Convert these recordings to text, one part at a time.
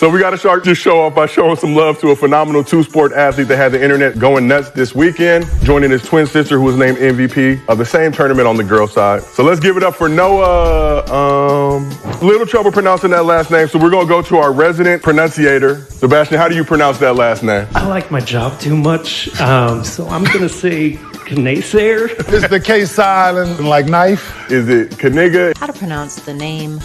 So we got to start this show off by showing some love to a phenomenal two-sport athlete that had the internet going nuts this weekend, joining his twin sister who was named MVP of the same tournament on the girls' side. So let's give it up for Noah. Little trouble pronouncing that last name, so we're going to go to our resident pronunciator. Sebastian, how do you pronounce that last name? I like my job too much, so I'm going to say Knaser. Is the K silent like knife? Is it Kaniga? How to pronounce the name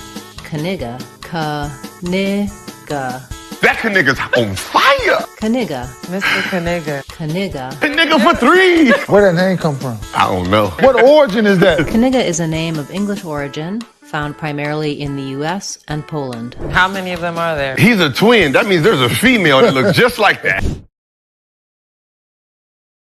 Kaniga? Kaniga. That Kaniga's on fire. Kaniga. Mr. Kaniga. Kaniga. Kaniga for three. Where that name come from? I don't know. What origin is that? Kaniga is a name of English origin, found primarily in the U.S. and Poland. How many of them are there? He's a twin. That means there's a female that looks just like that.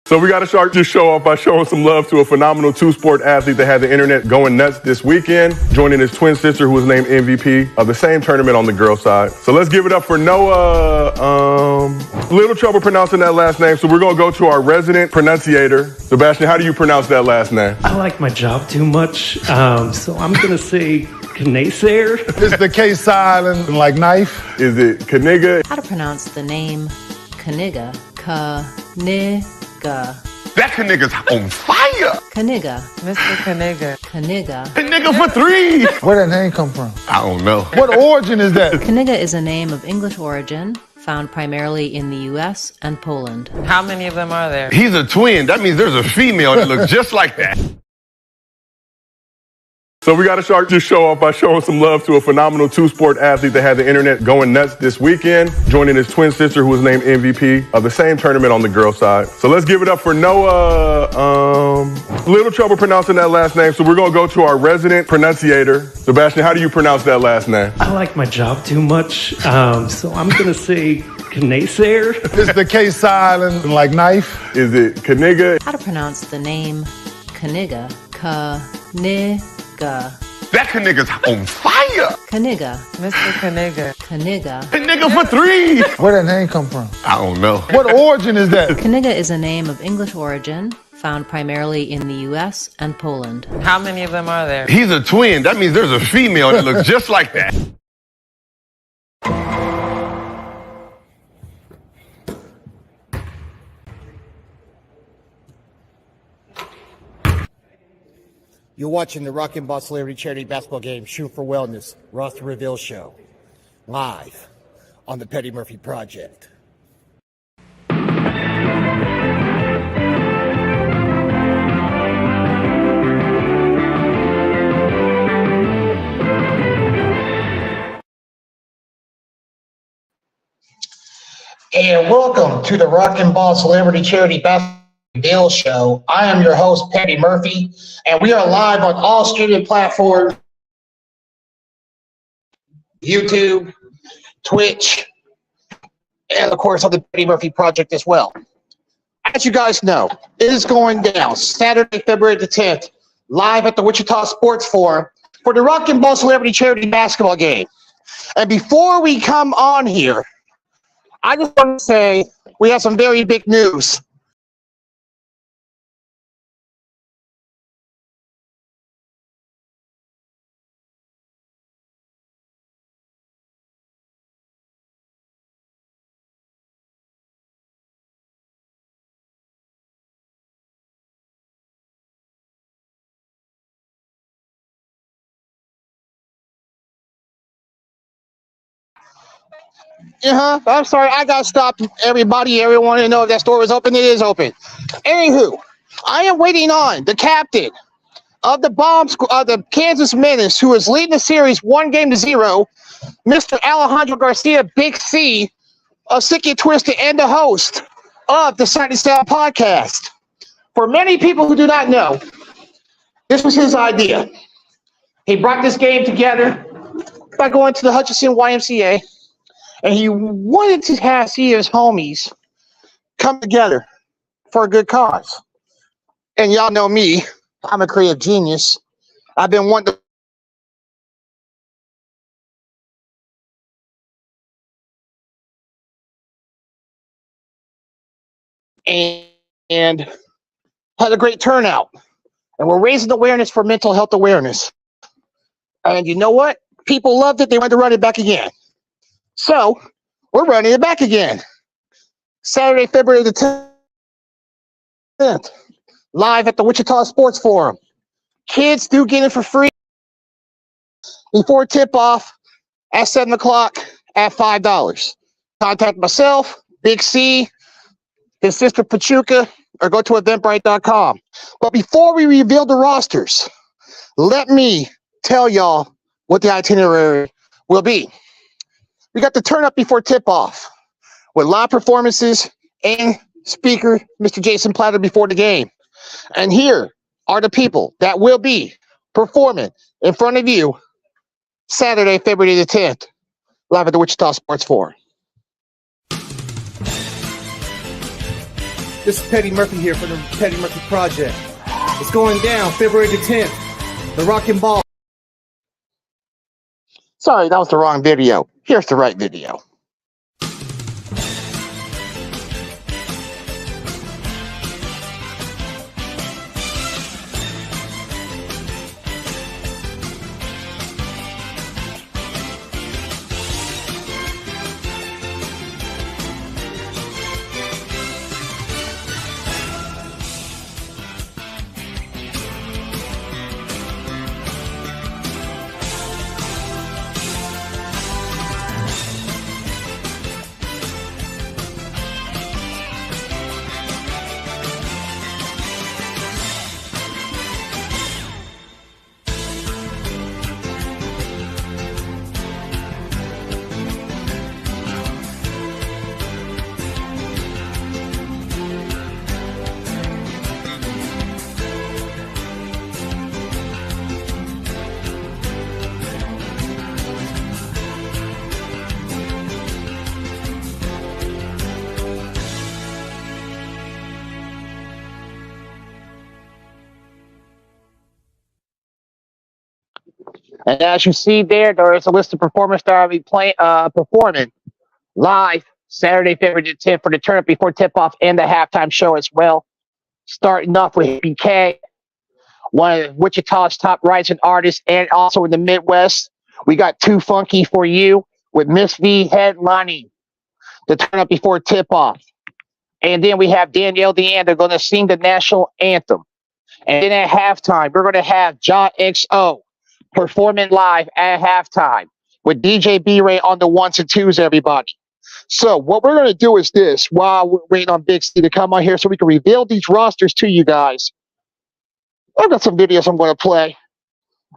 So we got to start this show off by showing some love to a phenomenal two-sport athlete that had the internet going nuts this weekend, joining his twin sister who was named MVP of the same tournament on the girls' side. So let's give it up for Noah. Little trouble pronouncing that last name, so we're going to go to our resident pronunciator. Sebastian, how do you pronounce that last name? I like my job too much, so I'm going to say Knaser. Is the K silent like knife? Is it Kaniga? How to pronounce the name Kaniga? Kaniga. That Kaniga's on fire. Kaniga. Mr. Kaniga. Kaniga. Kaniga for three. Where that name come from? I don't know. What origin is that? Kaniga is a name of English origin, found primarily in the U.S. and Poland. How many of them are there? He's a twin. That means there's a female that looks just like that. So we got to start this show off by showing some love to a phenomenal two-sport athlete that had the internet going nuts this weekend, joining his twin sister who was named MVP of the same tournament on the girls' side. So let's give it up for Noah. Little trouble pronouncing that last name, so we're going to go to our resident pronunciator. Sebastian, how do you pronounce that last name? I like my job too much, so I'm going to say Knaser. Is the K silent like knife? Is it Kaniga? How to pronounce the name Kaniga? Kaniga. That Kaniga's on fire. Kaniga. Mr. Kaniga. Kaniga. Kaniga for three. Where that name come from? I don't know. What origin is that? Kaniga is a name of English origin, found primarily in the U.S. and Poland. How many of them are there? He's a twin. That means there's a female that looks just like that. You're watching the Rockin' Ball Celebrity Charity Basketball Game Shoot for Wellness Roster Reveal Show, live on the Petty Murphy Project. And welcome to the Rockin' Ball Celebrity Charity Basketball Reveal Show. I am your host, Petty Murphy, and we are live on all streaming platforms, YouTube, Twitch, and of course on the Petty Murphy Project as well. As you guys know, it is going down Saturday, February the 10th, live at the Wichita Sports Forum for the Rockin' Ball Celebrity Charity Basketball Game. And before we come on here, I just want to say we have some very big news. I'm sorry, I got stopped. Everyone to know if that store is open. It is open. Anywho, I am waiting on the captain of the the Kansas Menace, who is leading the series 1-0, Mr. Alejandro Garcia, Big C, of Sick and Twisted, and the host of the Sight and Sound podcast. For many people who do not know, this was his idea. He brought this game together by going to the Hutchinson YMCA. And he wanted to see his homies come together for a good cause. And y'all know me, I'm a creative genius. I've been wanting to and had a great turnout. And we're raising awareness for mental health awareness. And you know what? People loved it. They wanted to run it back again. So We're running it back again. Saturday, February the 10th, live at the Wichita Sports Forum. Kids do get in for free before tip-off at 7 o'clock at $5. Contact myself, Big C, his sister Pachuca, or go to eventbrite.com. But before we reveal the rosters, let me tell y'all what the itinerary will be. We got the turn up before tip-off with live performances and speaker, Mr. Jason Platter, before the game. And here are the people that will be performing in front of you Saturday, February the 10th, live at the Wichita Sports Forum. This is Petty Murphy here for the Petty Murphy Project. It's going down February the 10th. The Rockin' Ball. Sorry, that was the wrong video. Here's the right video. And as you see there is a list of performers that will be performing live Saturday, February 10th for the turn up before tip-off and the halftime show as well. Starting off with BK, one of Wichita's top rising artists, and also in the Midwest. We got Too Funky for You with Miss V headlining the turn up before tip-off. And then we have Danielle Deanna going to sing the national anthem. And then at halftime, we're going to have John XO performing live at halftime with DJ B-Ray on the ones and twos, everybody. So what we're going to do is this, while we're waiting on Big C to come on here so we can reveal these rosters to you guys. I've got some videos I'm going to play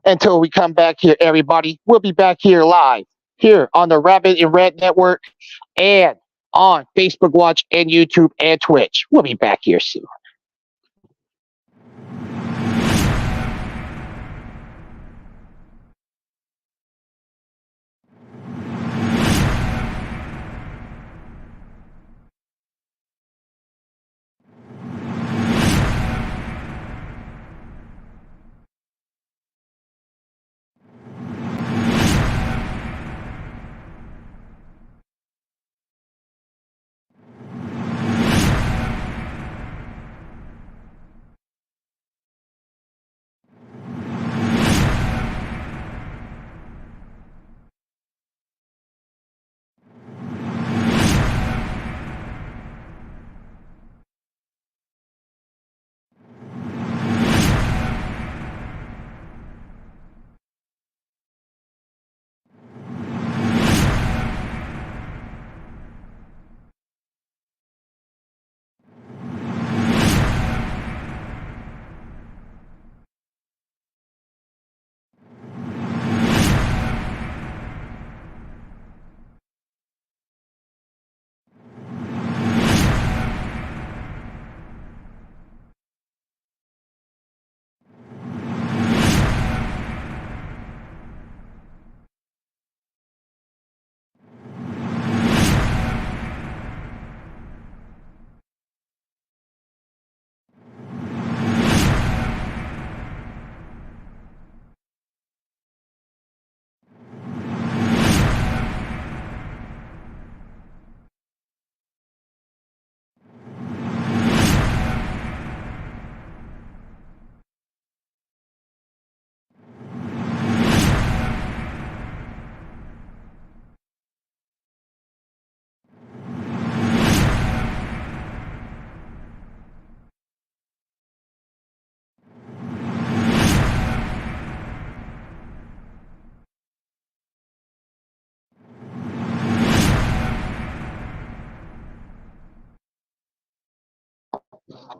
until we come back here, everybody. We'll be back here live, here on the Rabbit and Red Network and on Facebook Watch and YouTube and Twitch. We'll be back here soon.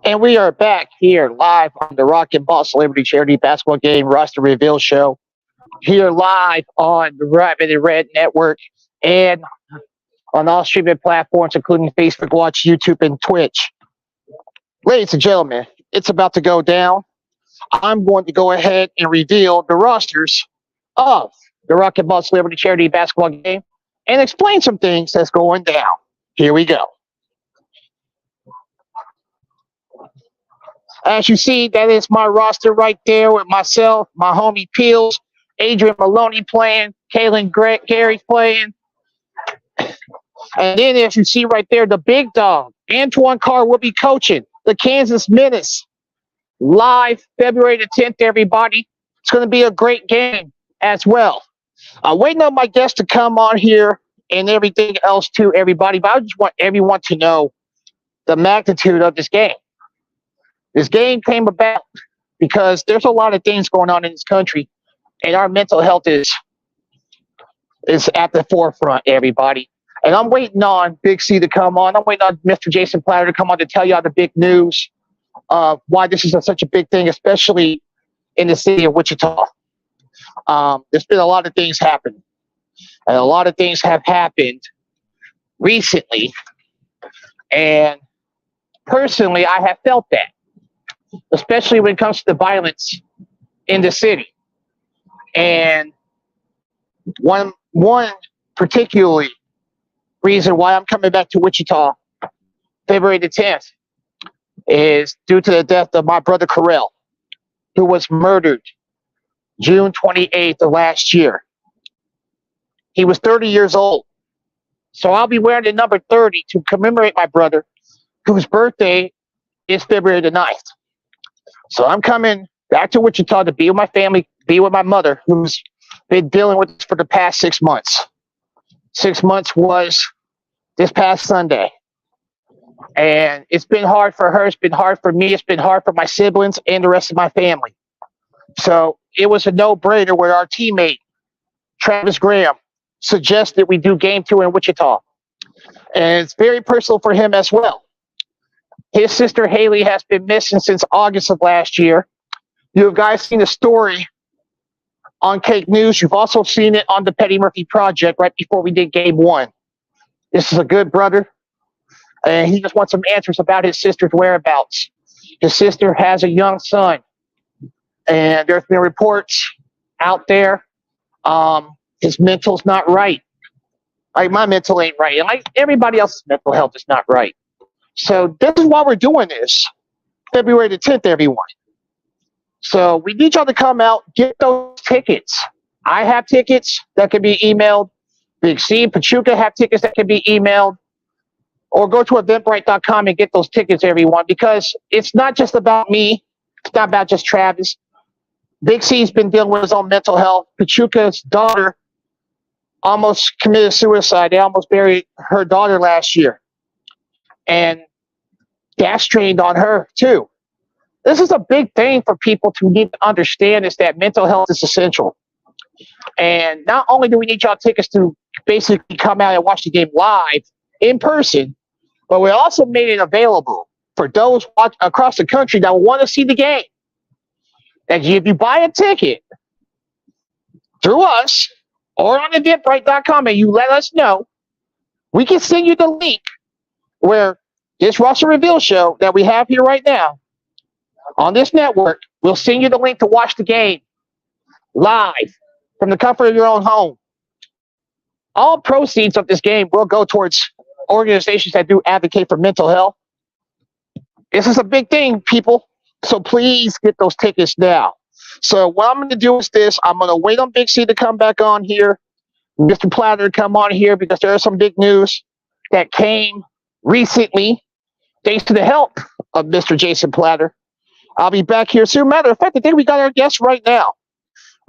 And we are back here live on the Rock and Ball Celebrity Charity Basketball Game Roster Reveal Show. Here live on the Rabbit and Red Network and on all streaming platforms, including Facebook Watch, YouTube, and Twitch. Ladies and gentlemen, it's about to go down. I'm going to go ahead and reveal the rosters of the Rock and Ball Celebrity Charity Basketball Game and explain some things that's going down. Here we go. As you see, that is my roster right there with myself, my homie Peels, Adrian Maloney playing, Kaylin Gary playing. And then as you see right there, the big dog, Antoine Carr, will be coaching the Kansas Menace live February the 10th, everybody. It's going to be a great game as well. I'm waiting on my guests to come on here and everything else too, everybody. But I just want everyone to know the magnitude of this game. This game came about because there's a lot of things going on in this country, and our mental health is at the forefront, everybody. And I'm waiting on Big C to come on. I'm waiting on Mr. Jason Platter to come on to tell y'all the big news of why this is such a big thing, especially in the city of Wichita. There's been a lot of things happen, and a lot of things have happened recently. And personally, I have felt that, especially when it comes to the violence in the city. And one particularly reason why I'm coming back to Wichita February the 10th is due to the death of my brother Carell, who was murdered June 28th of last year. He was 30 years old. So I'll be wearing the number 30 to commemorate my brother, whose birthday is February the 9th. So I'm coming back to Wichita to be with my family, be with my mother, who's been dealing with this for the past 6 months. 6 months was this past Sunday. And it's been hard for her. It's been hard for me. It's been hard for my siblings and the rest of my family. So it was a no-brainer where our teammate, Travis Graham, suggested we do Game 2 in Wichita. And it's very personal for him as well. His sister Haley has been missing since August of last year. You guys seen the story on Cake News. You've also seen it on the Petty Murphy Project right before we did Game 1. This is a good brother, and he just wants some answers about his sister's whereabouts. His sister has a young son, and there's been reports out there. His mental's not right. Like, my mental ain't right, and like everybody else's mental health is not right. So this is why we're doing this, February the 10th, everyone. So we need y'all to come out, get those tickets. I have tickets that can be emailed. Big C and Pachuca have tickets that can be emailed. Or go to eventbrite.com and get those tickets, everyone, because it's not just about me. It's not about just Travis. Big C's been dealing with his own mental health. Pachuca's daughter almost committed suicide. They almost buried her daughter last year. And gas trained on her too. This is a big thing for people to need to understand, is that mental health is essential. And not only do we need y'all tickets to basically come out and watch the game live in person, but we also made it available for those across the country that want to see the game. And if you buy a ticket through us or on eventbrite.com and you let us know, we can send you the link where this roster reveal show that we have here right now on this network, we'll send you the link to watch the game live from the comfort of your own home. All proceeds of this game will go towards organizations that do advocate for mental health. This is a big thing, people. So please get those tickets now. So what I'm going to do is this. I'm going to wait on Big C to come back on here, Mr. Platter to come on here, because there is some big news that came recently, thanks to the help of Mr. Jason Platter. I'll be back here soon. Matter of fact, I think we got our guest right now.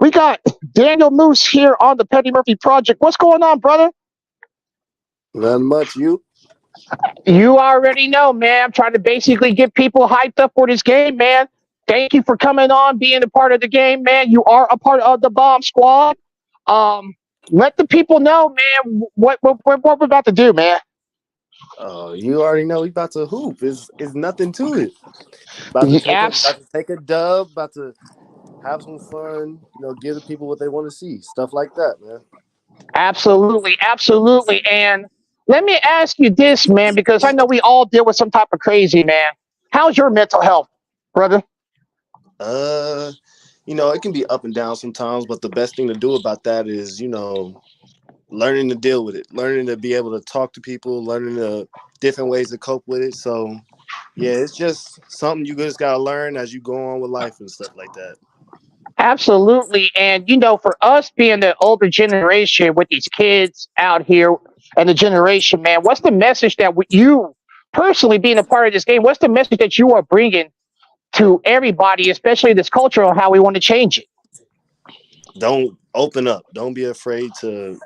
We got Daniel Moose here on the Petty Murphy Project. What's going on, brother? Not much. You already know, man. I'm trying to basically get people hyped up for this game, man. Thank you for coming on, being a part of the game, man. You are a part of the Bomb Squad. Let the people know, man, what we're about to do, man. You already know we about to hoop. It's nothing to it. About to take a dub. About to have some fun. Give the people what they want to see. Stuff like that, man. Absolutely, absolutely. And let me ask you this, man, because I know we all deal with some type of crazy, man. How's your mental health, brother? It can be up and down sometimes, but the best thing to do about that is, learning to deal with it, learning to be able to talk to people, learning the different ways to cope with it. So, yeah, it's just something you just got to learn as you go on with life and stuff like that. Absolutely. And, for us being the older generation with these kids out here and the generation, man, what's the message that you personally being a part of this game, what's the message that you are bringing to everybody, especially this culture, on how we want to change it? Don't open up. Don't be afraid to,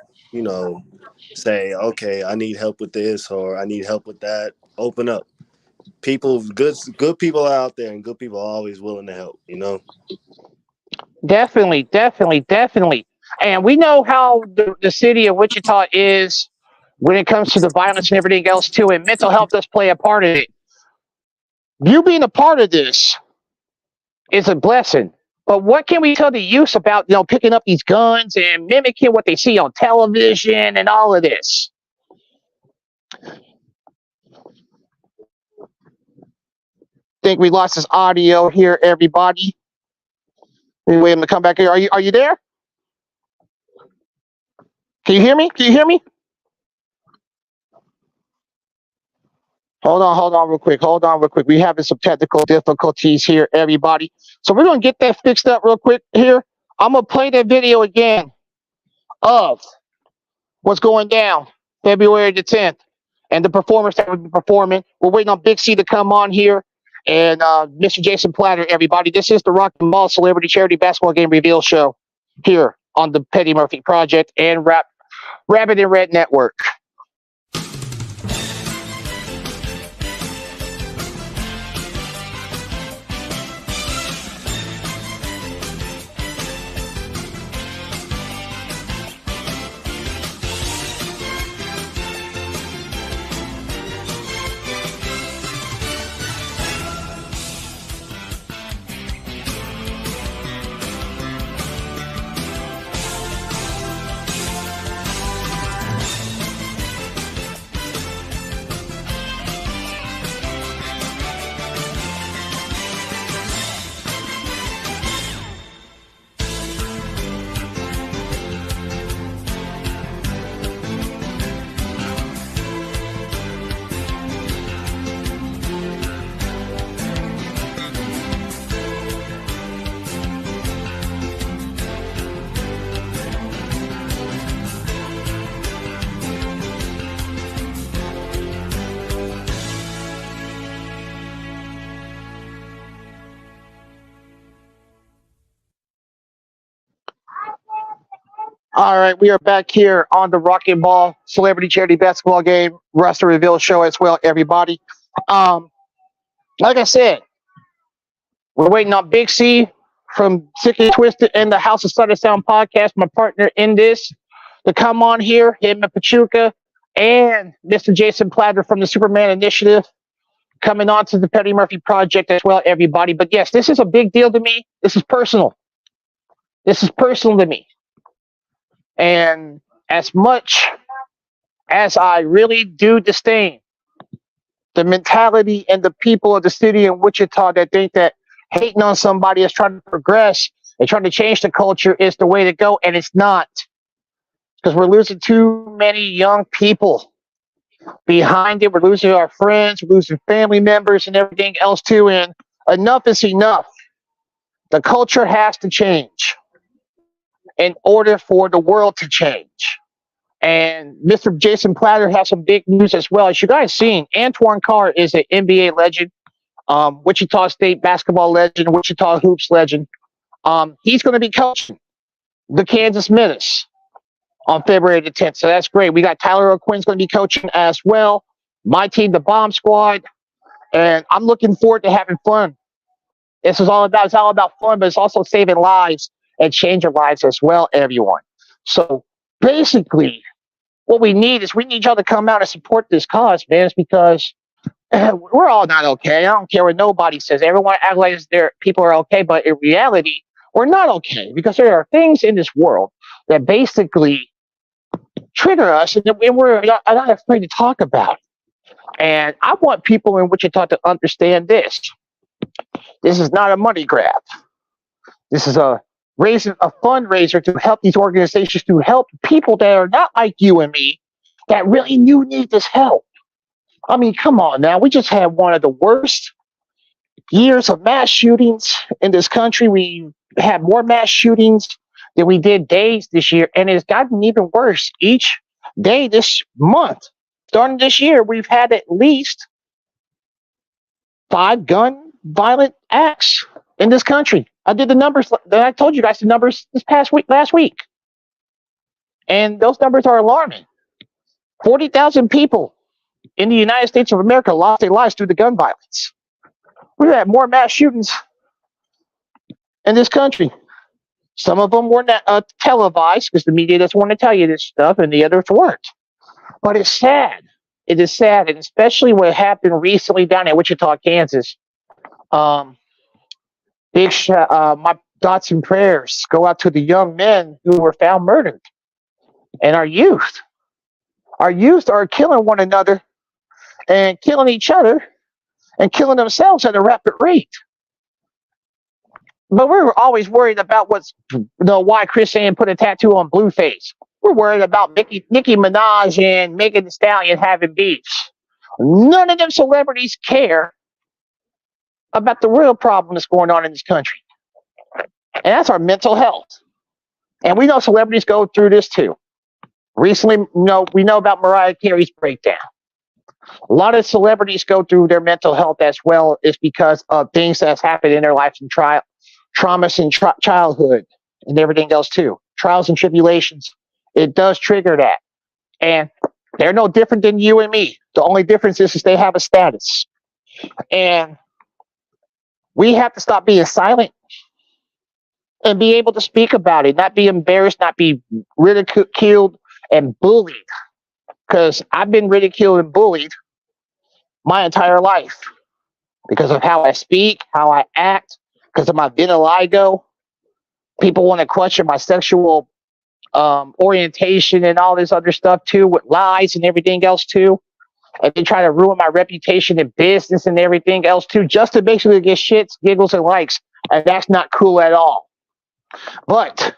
say, okay, I need help with this or I need help with that. Open up. Good people are out there, and good people are always willing to help, Definitely, definitely, definitely. And we know how the city of Wichita is when it comes to the violence and everything else, too. And mental health does play a part of it. You being a part of this is a blessing. But what can we tell the youth about, picking up these guns and mimicking what they see on television and all of this? Think we lost his audio here, everybody. We wait him to come back here. Are you there? Can you hear me? Can you hear me? Hold on real quick. We're having some technical difficulties here, everybody. So we're going to get that fixed up real quick here. I'm going to play that video again of what's going down February the 10th and the performance that we'll be performing. We're waiting on Big C to come on here and Mr. Jason Platter, everybody. This is the Rock and Ball Celebrity Charity Basketball Game Reveal Show here on the Petty Murphy Project and Rabbit and Red Network. All right, we are back here on the Rock and Ball Celebrity Charity Basketball Game Roster Reveal Show as well, everybody. Like I said, we're waiting on Big C from Sick and Twisted and the House of Sutter Sound podcast, my partner in this, to come on here, him and Pachuca, and Mr. Jason Platter from the Superman Initiative coming on to the Petty Murphy Project as well, everybody. But yes, this is a big deal to me. This is personal. This is personal to me. And as much as I really do disdain the mentality and the people of the city in Wichita that think that hating on somebody is trying to progress and trying to change the culture is the way to go, and it's not. Because we're losing too many young people behind it. We're losing our friends, we're losing family members and everything else too, and enough is enough. The culture has to change in order for the world to change. And Mr. Jason Platter has some big news as well. As you guys seen, Antoine Carr is an NBA legend, Wichita State basketball legend, Wichita Hoops legend. He's going to be coaching the Kansas Menace on February the 10th. So that's great. We got Tyler O'Quinn's going to be coaching as well. My team, the Bomb Squad. And I'm looking forward to having fun. It's all about fun, but it's also saving lives and changing lives as well, everyone. So basically, what we need y'all to come out and support this cause, man. It's because we're all not okay. I don't care what nobody says. Everyone acts like people are okay, but in reality, we're not okay because there are things in this world that basically trigger us, and we're not afraid to talk about it. And I want people in Wichita to understand this. This is not a money grab. This is a fundraiser to help these organizations, to help people that are not like you and me, that really need this help. I mean, come on now. We just had one of the worst years of mass shootings in this country. We had more mass shootings than we did days this year, and it's gotten even worse each day this month. Starting this year, we've had at least 5 gun violent acts in this country. I did the numbers. I told you guys the numbers last week. And those numbers are alarming. 40,000 people in the United States of America lost their lives due to gun violence. We've had more mass shootings in this country. Some of them were not televised because the media doesn't want to tell you this stuff, and the others weren't. But it's sad. It is sad, and especially what happened recently down in Wichita, Kansas. My thoughts and prayers go out to the young men who were found murdered, and our youth. Our youth are killing one another and killing each other and killing themselves at a rapid rate. But we're always worried about why Chris Ann put a tattoo on Blueface. We're worried about Nicki Minaj and Megan Thee Stallion having beefs. None of them celebrities care about the real problem that's going on in this country. And that's our mental health. And we know celebrities go through this too. Recently, we know about Mariah Carey's breakdown. A lot of celebrities go through their mental health as well. It's because of things that's happened in their lives and traumas in childhood and everything else too. Trials and tribulations. It does trigger that. And they're no different than you and me. The only difference is they have a status. And we have to stop being silent and be able to speak about it, not be embarrassed, not be ridiculed and bullied. Because I've been ridiculed and bullied my entire life because of how I speak, how I act, because of my vitiligo. People want to question my sexual orientation and all this other stuff too, with lies and everything else too. And they try to ruin my reputation in business and everything else too, just to basically get shits, giggles, and likes. And that's not cool at all. But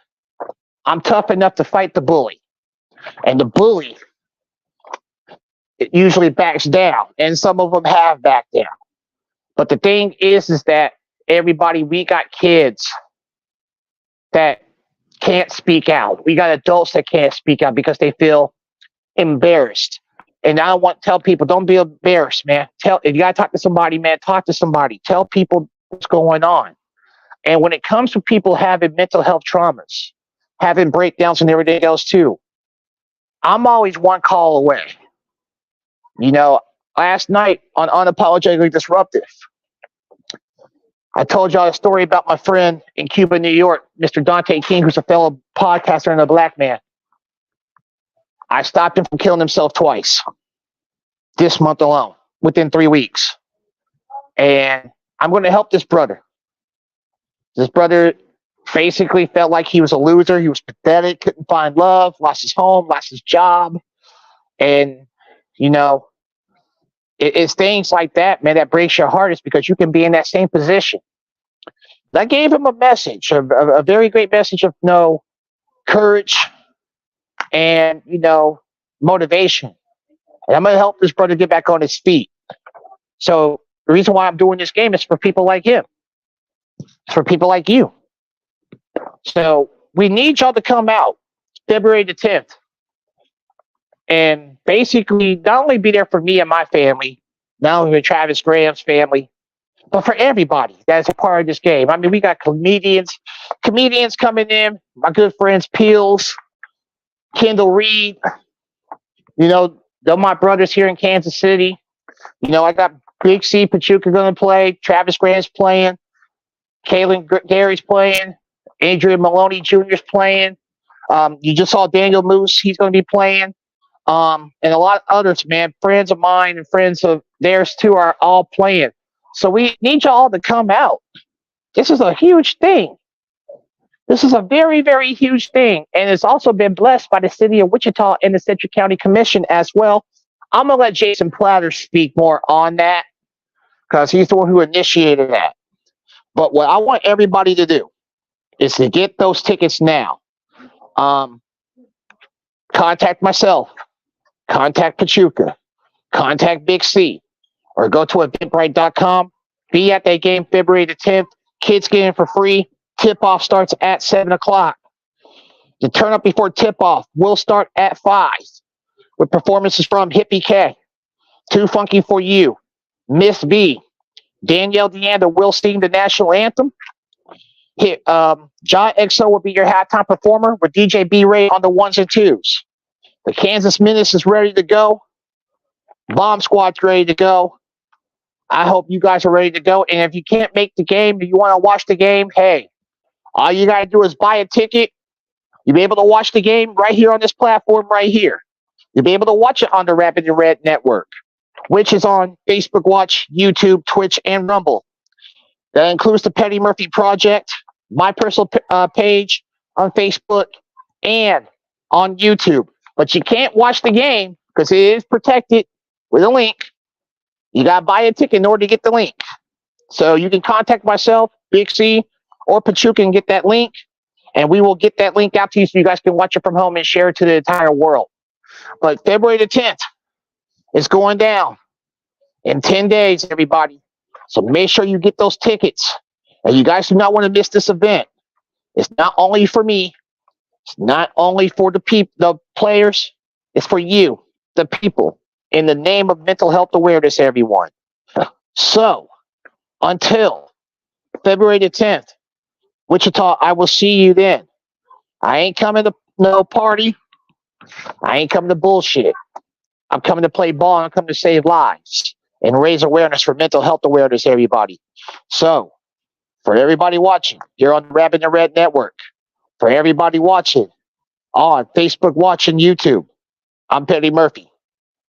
I'm tough enough to fight the bully. And the bully, it usually backs down. And some of them have backed down. But the thing is that everybody, we got kids that can't speak out. We got adults that can't speak out because they feel embarrassed. And I want to tell people, don't be embarrassed, man. If you got to talk to somebody, man, talk to somebody. Tell people what's going on. And when it comes to people having mental health traumas, having breakdowns and everything else too, I'm always one call away. Last night on Unapologetically Disruptive, I told y'all a story about my friend in Cuba, New York, Mr. Dante King, who's a fellow podcaster and a black man. I stopped him from killing himself twice this month alone, within 3 weeks. And I'm going to help this brother. This brother basically felt like he was a loser. He was pathetic, couldn't find love, lost his home, lost his job. And, it's things like that, man, that breaks your heart. Is because you can be in that same position. I gave him a message, a very great message of courage and, motivation. And I'm going to help this brother get back on his feet. So the reason why I'm doing this game is for people like him. It's for people like you. So we need y'all to come out February the 10th. And basically, not only be there for me and my family, not only for Travis Graham's family, but for everybody that is a part of this game. I mean, we got comedians coming in, my good friends Peels, Kendall Reed, they're my brothers here in Kansas City. I got Big C Pachuca going to play, Travis Graham's playing, Kaylin Gary's playing, Adrian Maloney Jr.'s playing. You just saw Daniel Moose, he's going to be playing. and a lot of others, man, friends of mine and friends of theirs too are all playing. So we need y'all to come out. This is a huge thing. This is a very, very huge thing. And it's also been blessed by the city of Wichita and the Central County Commission as well. I'm going to let Jason Platter speak more on that because he's the one who initiated that. But what I want everybody to do is to get those tickets now. Contact myself, contact Pachuca, contact Big C, or go to eventbrite.com. Be at that game February the 10th. Kids get in for free. Tip-off starts at 7 o'clock. The turn up before tip-off will start at 5 with performances from Hippie K, Too Funky For You, Miss B, Danielle Deanda will sing the national anthem. John XO will be your halftime performer with DJ B-Ray on the ones and twos. The Kansas Menace is ready to go. Bomb Squad's ready to go. I hope you guys are ready to go. And if you can't make the game, if you want to watch the game, hey, all you got to do is buy a ticket. You'll be able to watch the game right here on this platform right here. You'll be able to watch it on the Rapid and Red Network, which is on Facebook Watch, YouTube, Twitch, and Rumble. That includes the Petty Murphy Project, my personal page on Facebook, and on YouTube. But you can't watch the game because it is protected with a link. You got to buy a ticket in order to get the link. So you can contact myself, Big C, or Pachuca and get that link, and we will get that link out to you so you guys can watch it from home and share it to the entire world. But February the 10th is going down in 10 days, everybody. So make sure you get those tickets. And you guys do not want to miss this event. It's not only for me. It's not only for the players. It's for you, the people, in the name of mental health awareness, everyone. So, until February the 10th, Wichita, I will see you then. I ain't coming to no party. I ain't coming to bullshit. I'm coming to play ball, and I'm coming to save lives and raise awareness for mental health awareness, everybody. So, for everybody watching here on the Rapid and Red Network, for everybody watching on Facebook Watch and YouTube, I'm Petty Murphy.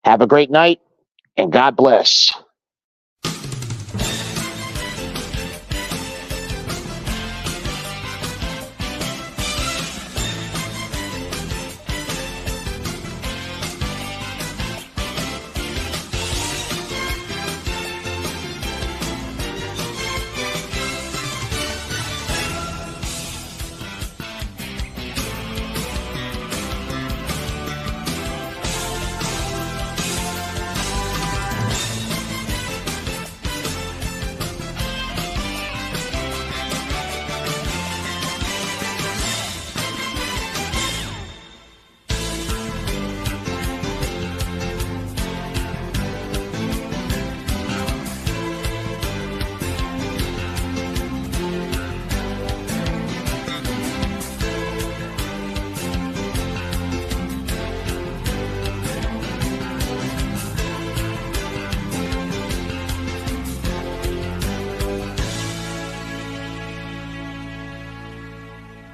Have a great night, and God bless.